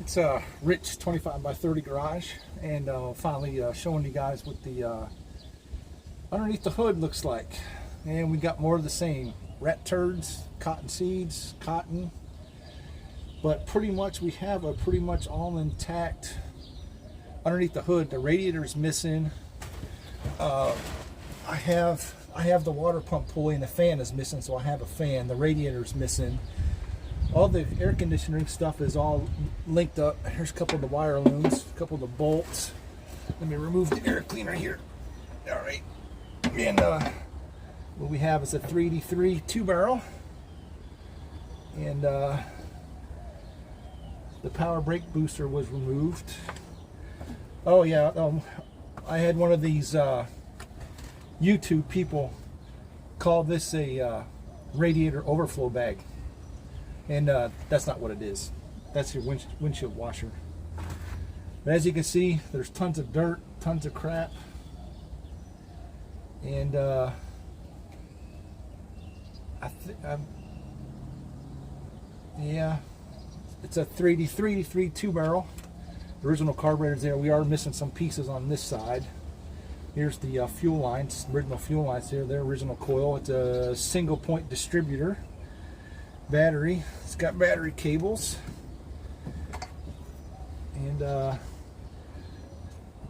It's a rich 25 by 30 garage, and finally showing you guys what the underneath the hood looks like. And we got more of the same: rat turds, cotton seeds, cotton. But pretty much we have a pretty much all intact underneath the hood. The radiator's missing. I have the water pump pulley, and the fan is missing, so I have a fan. The radiator's missing. All the air conditioning stuff is all linked up. Here's a couple of the wire looms, a couple of the bolts. Let me remove the air cleaner here. All right. And what we have is a 383 2-barrel. And the power brake booster was removed. Oh yeah, I had one of these YouTube people call this a radiator overflow bag. And that's not what it is. That's your windshield washer. But as you can see, there's tons of dirt, tons of crap. And yeah, it's a 383 2-barrel. The original carburetor's there. We are missing some pieces on this side. Here's the fuel lines, original fuel lines here. Their original coil. It's a single point distributor. Battery. It's got battery cables. And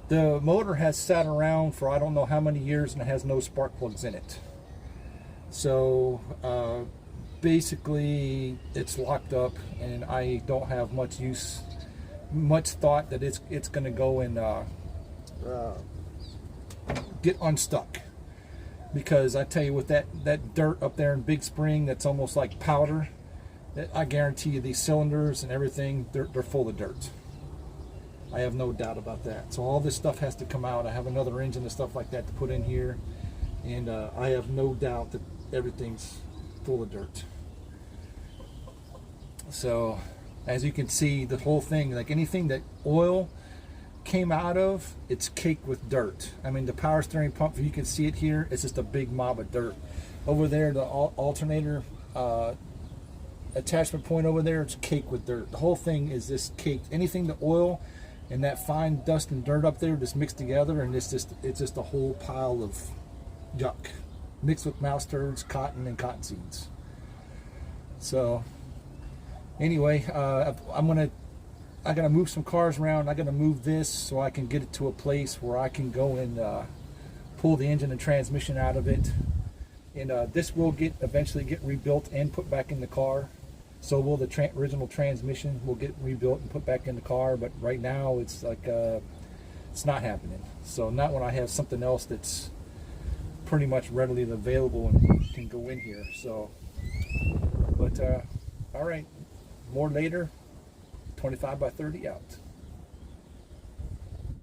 the motor has sat around for I don't know how many years, and it has no spark plugs in it. So basically it's locked up, and I don't have much thought that it's going to go and get unstuck. Because I tell you, with that dirt up there in Big Spring, that's almost like powder, I guarantee you these cylinders and everything, they're full of dirt. I have no doubt about that. So all this stuff has to come out. I have another engine and stuff like that to put in here, and I have no doubt that everything's full of dirt. So as you can see, the whole thing, like anything that oil came out of, it's caked with dirt. I mean, the power steering pump, if you can see it here, it's just a big mob of dirt. Over there, the alternator attachment point over there, it's caked with dirt. The whole thing is just caked. Anything the oil and that fine dust and dirt up there just mixed together, and it's just a whole pile of junk mixed with mouse turds, cotton, and cotton seeds. So anyway, I gotta move some cars around. I gotta move this so I can get it to a place where I can go and pull the engine and transmission out of it. And this will eventually get rebuilt and put back in the car. So will the original transmission will get rebuilt and put back in the car. But right now it's like it's not happening. So not when I have something else that's pretty much readily available and can go in here. So, but all right, more later. 25 by 30 out.